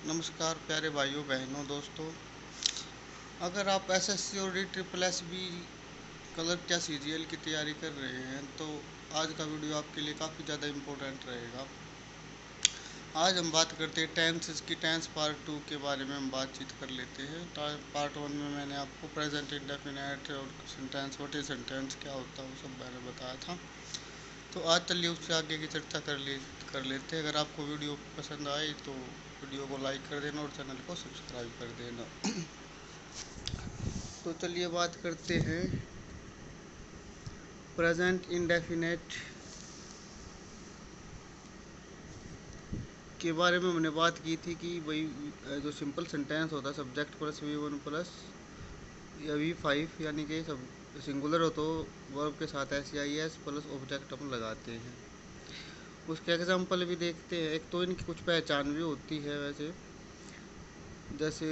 नमस्कार प्यारे भाइयों बहनों दोस्तों। अगर आप एसएससी और ESSB क्लर्क या सीजीएल की तैयारी कर रहे हैं तो आज का वीडियो आपके लिए काफ़ी ज़्यादा इम्पोर्टेंट रहेगा। आज हम बात करते हैं टेंसेस की। टेंस पार्ट 2 के बारे में हम बातचीत कर लेते हैं। पार्ट 1 में मैंने आपको प्रेजेंट इंडेफिनिट और सेंटेंस, व्हाट इज सेंटेंस, क्या होता है, वो सब मैंने बताया था। तो आज चलिए उससे आगे की चर्चा कर लेते हैं। अगर आपको वीडियो पसंद आए तो वीडियो को लाइक कर देना और चैनल को सब्सक्राइब कर देना। तो चलिए बात करते हैं प्रेजेंट इंडेफिनेट के बारे में। हमने बात की थी कि भाई जो सिंपल सेंटेंस होता है सब्जेक्ट प्लस V1 प्लस या V5 यानी कि सब सिंगुलर हो तो वर्ब के साथ SEIS प्लस ऑब्जेक्ट हम लगाते हैं। उसके एग्जाम्पल भी देखते हैं। एक तो इनकी कुछ पहचान भी होती है वैसे, जैसे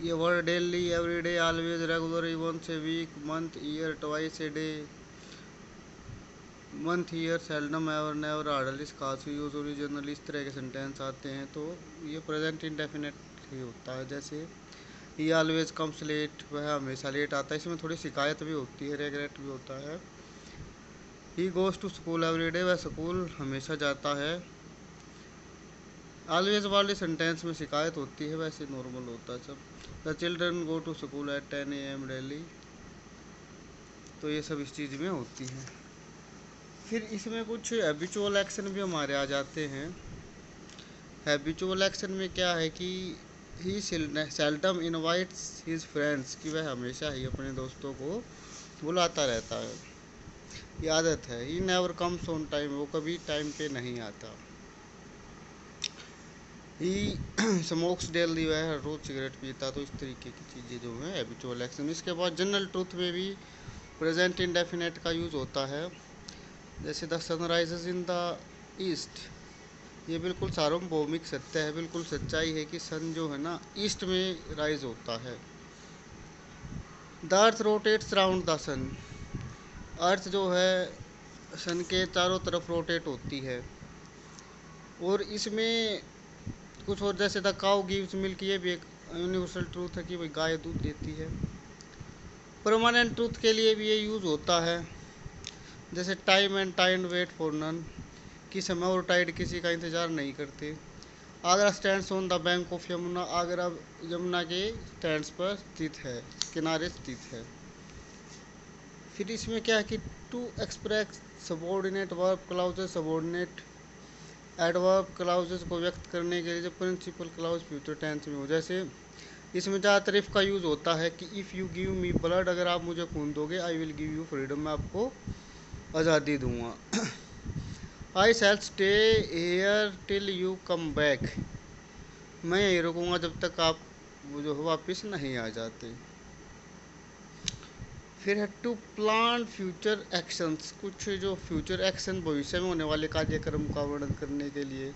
ये word daily, everyday, always, regular, once a week, month, year, twice a day, month, year, seldom, ever, never, hardly, scarcely, usually, generally, इस तरह के सेंटेंस आते हैं। तो ये प्रेजेंट इंडेफिनेट ही होता है। जैसे ही ऑलवेज कम्स लेट, वह हमेशा लेट आता है। इसमें थोड़ी शिकायत भी होती है, रेगरेट भी होता है। He goes to school every day, वह स्कूल हमेशा जाता है। ऑलवेज वाले सेंटेंस में शिकायत होती है, वैसे नॉर्मल होता है सब। The children go to school at 10 AM daily, तो ये सब इस चीज़ में होती है। फिर इसमें कुछ हैबिचुअल एक्शन भी हमारे आ जाते हैं। हैबिचुअल एक्शन में क्या है कि ही सेल्डम इनवाइट्स हिज फ्रेंड्स, कि वह हमेशा ही अपने दोस्तों को बुलाता रहता है, ये आदत है। He never comes on time, वो कभी टाइम पे नहीं आता। ही स्मोक्स डेली, वह हर रोज़ सिगरेट पीता। तो इस तरीके की चीज़ें जो हैं हैबिचुअल एक्शन। इसके बाद जनरल ट्रूथ में भी प्रेजेंट इंडेफिनेट का यूज़ होता है। जैसे the sun rises in the east, ये बिल्कुल सार्वभौमिक सत्य है, बिल्कुल सच्चाई है कि सन जो है ना ईस्ट में राइज होता है। The earth rotates round the sun, earth जो है सन के चारों तरफ रोटेट होती है। और इसमें कुछ और, जैसे द काउ गिव्स मिल्क, ये भी एक यूनिवर्सल ट्रूथ है कि भाई गाय दूध देती है। परमानेंट ट्रूथ के लिए भी ये यूज़ होता है। जैसे time and time wait for none, कि समय और टाइड किसी का इंतज़ार नहीं करते। Agra stands on the bank of Yamuna, Agra Yamuna के स्टैंड्स पर स्थित है, किनारे स्थित है। फिर इसमें क्या है कि to express subordinate verb clauses, subordinate adverb clauses को व्यक्त करने के लिए जब प्रिंसिपल क्लाउज फ्यूचर टेंस में हो। जैसे इसमें ज़्यादातर इफ का यूज़ होता है कि if you give me blood, अगर आप मुझे खून दोगे, I will give you freedom, मैं आपको आज़ादी दूंगा। I shall stay here till you come back, मैं यहीं रुकूंगा जब तक आप जो हो वापस नहीं आ जाते। फिर है टू प्लान फ्यूचर एक्शंस, कुछ जो फ्यूचर एक्शन भविष्य में होने वाले कार्यक्रम का वर्णन करने के लिए।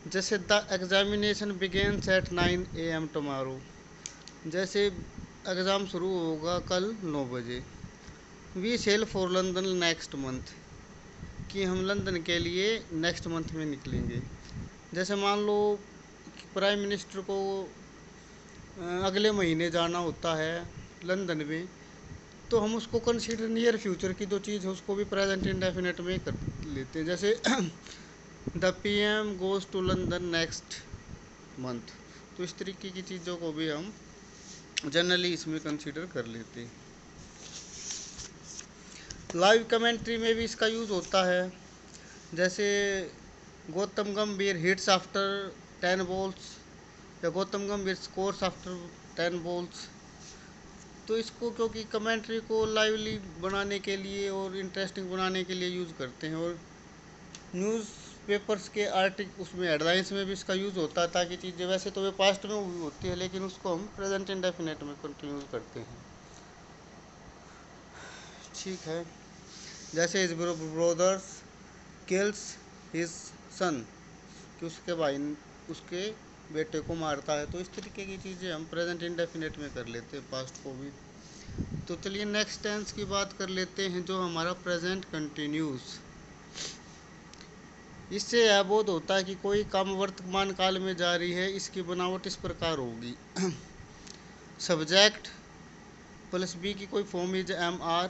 जैसे the examination begins at 9 AM tomorrow, जैसे एग्ज़ाम शुरू होगा कल 9 बजे। We sail for London next month, कि हम लंदन के लिए नेक्स्ट मंथ में निकलेंगे। जैसे मान लो प्राइम मिनिस्टर को अगले महीने जाना होता है लंदन में, तो हम उसको कंसीडर नियर फ्यूचर की जो चीज़ है उसको भी प्रेजेंट इंडेफिनेट में कर लेते हैं। जैसे the PM goes to London next month, तो इस तरीके की चीज़ों को भी हम जनरली इसमें कंसीडर कर लेते हैं। लाइव कमेंट्री में भी इसका यूज़ होता है। जैसे गौतम गंभीर हिट्स आफ्टर 10 बॉल्स, या गौतम गंभीर स्कोर्स आफ्टर 10 बॉल्स। तो इसको क्योंकि कमेंट्री को लाइवली बनाने के लिए और इंटरेस्टिंग बनाने के लिए यूज़ करते हैं। और न्यूज़ पेपर्स के आर्टिकल उसमें हेडलाइंस में भी इसका यूज़ होता है, ताकि चीज़ें वैसे तो वे पास्ट में हुई होती है लेकिन उसको हम प्रेजेंट इंडेफिनेट में कंटिन्यू करते हैं। ठीक है। जैसे his brothers kills his son, कि उसके भाई उसके बेटे को मारता है। तो इस तरीके की चीज़ें हम प्रेजेंट इंडेफिनेट में कर लेते हैं, पास्ट को भी। तो चलिए नेक्स्ट टेंस की बात कर लेते हैं, जो हमारा प्रेजेंट कंटिन्यूस। इससे यह बोध होता है कि कोई काम वर्तमान काल में जारी है। इसकी बनावट इस प्रकार होगी। सब्जेक्ट प्लस बी की कोई form is M R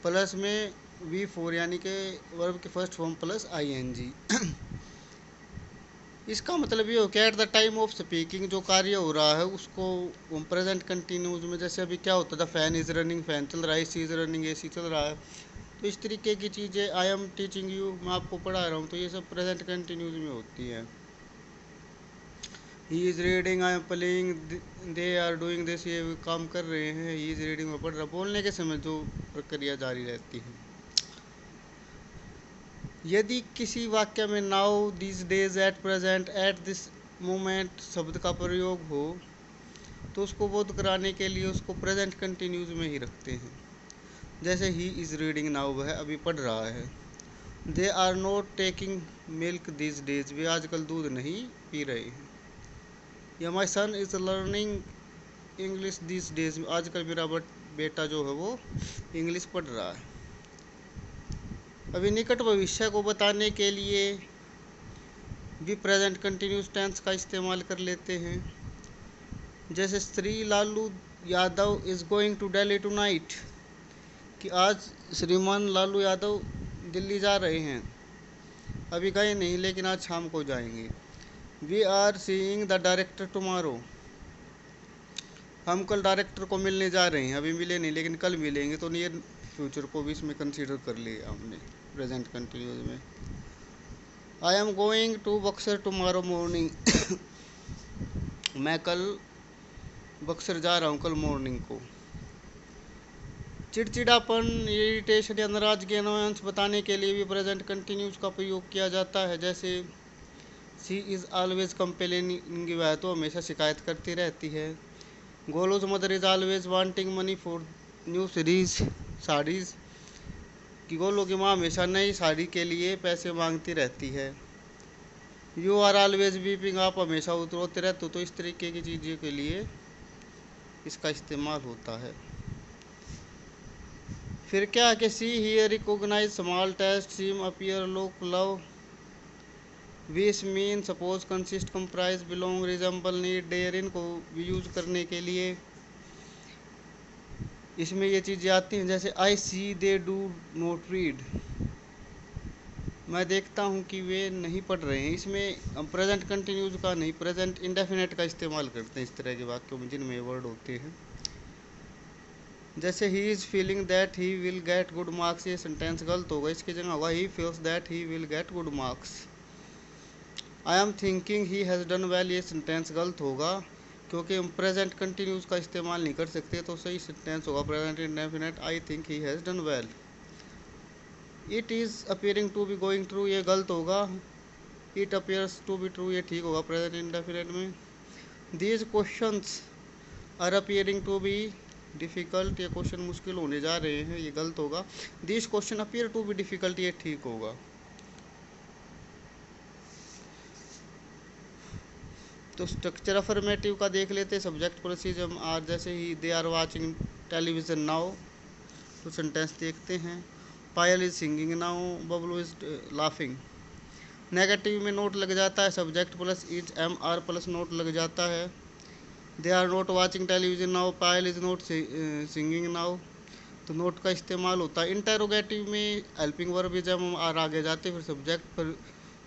plus में वी फोर, यानी कि वर्ब की first form plus I N G. इसका मतलब ये हो कि at the time of speaking जो कार्य हो रहा है उसको प्रेजेंट कंटिन्यूज में, जैसे अभी क्या होता था, फैन इज रनिंग, फैन चल रहा है, एसी इज रनिंग, एसी चल रहा है। तो इस तरीके की चीज़ें, आई एम टीचिंग यू, मैं आपको पढ़ा रहा हूँ, तो ये सब प्रेजेंट कंटिन्यूज में होती है। He is reading, I am playing, they are doing this, ये काम कर रहे हैं, ही इज़ रीडिंग में पढ़ रहा। बोलने के समय जो प्रक्रिया जारी रहती है। यदि किसी वाक्य में now, this days, at present, at this moment शब्द का प्रयोग हो तो उसको बोध कराने के लिए उसको प्रेजेंट कंटिन्यूज में ही रखते हैं। जैसे ही इज़ रीडिंग नाउ, वह अभी पढ़ रहा है। They are not taking milk this days, वे आजकल दूध नहीं पी रहे हैं। या my son is learning English this days, आजकल मेरा बेटा जो है वो इंग्लिश पढ़ रहा है। अभी निकट भविष्य को बताने के लिए भी प्रेजेंट कंटिन्यूस टेंस का इस्तेमाल कर लेते हैं। जैसे Shri Lalu Yadav is going to Delhi tonight, कि आज श्रीमान लालू यादव दिल्ली जा रहे हैं। अभी गए नहीं, लेकिन आज शाम को जाएंगे। We are seeing the director tomorrow, हम कल डायरेक्टर को मिलने जा रहे हैं। अभी मिले नहीं, लेकिन कल मिलेंगे। तो नियर फ्यूचर को भी इसमें कंसीडर कर लिया हमने प्रेजेंट कंटिन्यूस में। I am going to Buxar tomorrow morning, मैं कल बक्सर जा रहा हूँ कल मॉर्निंग को। चिड़चिड़ापन, इरिटेशन या नाराजगी, अनोयंस बताने के लिए भी प्रेजेंट कंटिन्यूस का प्रयोग किया जाता है। जैसे शी इज़ ऑलवेज कंप्लेनिंग, वह तो हमेशा शिकायत करती रहती है। Golu's mother is always wanting money for new series saris, कि गोलू की माँ हमेशा नई साड़ी के लिए पैसे मांगती रहती है। यू आर ऑलवेज वीपिंग, आप हमेशा रोते रहते हो। तो इस तरीके की चीज़ों के लिए इसका इस्तेमाल होता है। फिर क्या कि see hear recognise smell taste, seem appear look love, wish mean suppose consist comprise belong resemble need dare, इनको भी यूज करने के लिए इसमें ये चीज़ें आती हैं। जैसे आई सी दे डू नोट रीड, मैं देखता हूँ कि वे नहीं पढ़ रहे हैं। इसमें हम प्रेजेंट कंटिन्यूज का नहीं, प्रेजेंट इंडेफिनेट का इस्तेमाल करते हैं इस तरह के वाक्यों में जिनमें वर्ड होते हैं। जैसे he is feeling that he will get good marks, ये सेंटेंस गलत होगा। इसकी जगह होगा he feels that he will get good marks. I am thinking he has done well, ये सेंटेंस गलत होगा क्योंकि हम प्रेजेंट कंटिन्यूज का इस्तेमाल नहीं कर सकते। तो सही सेंटेंस होगा present indefinite, I think he has done well. It is appearing to be going true, ये गलत होगा। It appears to be true, ये ठीक होगा प्रेजेंट इंडेफिनेट में। These questions are appearing to be difficult, ये क्वेश्चन मुश्किल होने जा रहे हैं, ये गलत होगा। This question appear to be difficult, ये ठीक होगा। तो स्ट्रक्चर अफर्मेटिव का देख लेते हैं। सब्जेक्ट प्रेसिजम आर, जैसे ही they are watching television now, तो सेंटेंस देखते हैं। Payal is singing now, Bablu is laughing. Negative में नोट लग जाता है, subject plus is M R plus not लग जाता है। They are not watching television now, Payal is not singing now, तो नोट का इस्तेमाल होता है। इंटेरोगेटिव में हेल्पिंग वर्ब जब हम आर आगे जाते फिर सब्जेक्ट पर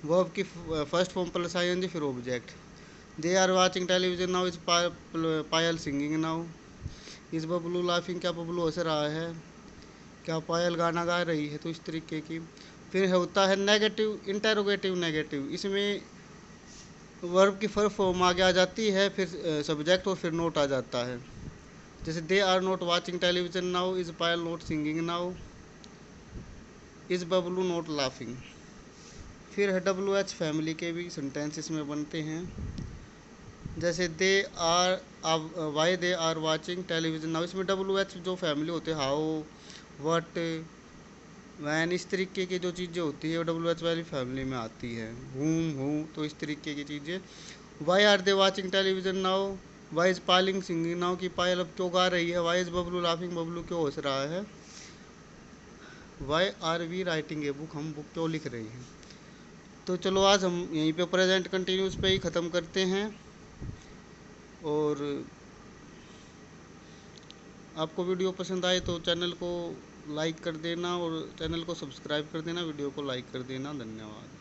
वर्ब की first form plus I N G फिर object. They are watching television now, is Payal singing now. Is Bablu laughing, क्या बबलू हंस रहा है, क्या पायल गाना गा रही है। तो इस तरीके की। फिर होता है नेगेटिव, इंटेरोगेटिव नेगेटिव, इसमें वर्ब की फर्स्ट फॉर्म आगे आ जाती है, फिर सब्जेक्ट और फिर नोट आ जाता है। जैसे they are not watching television now, is Payal not singing now, is Bablu not laughing. फिर है डब्ल्यू एच फैमिली के भी सेंटेंस इसमें बनते हैं। जैसे they are, why they are watching television now, इसमें डब्ल्यू एच जो फैमिली होते हैं, हाउ, व्हाट, वैन, इस तरीके की जो चीज़ें होती है वो डब्ल्यू एच वाली फैमिली में आती है। हूँ, तो इस तरीके की चीज़ें। Why are they watching television now, why is पायलिंग सिंगिंग नाउ, कि पायल अब क्यों गा रही है। Why is Bablu laughing, Bablu क्यों हंस रहा है। Why are we writing a book, हम बुक क्यों लिख रहे हैं। तो चलो आज हम यहीं पे प्रेजेंट कंटिन्यूस पे ही ख़त्म करते हैं। और आपको वीडियो पसंद आए तो चैनल को लाइक कर देना और चैनल को सब्सक्राइब कर देना, वीडियो को लाइक कर देना। धन्यवाद।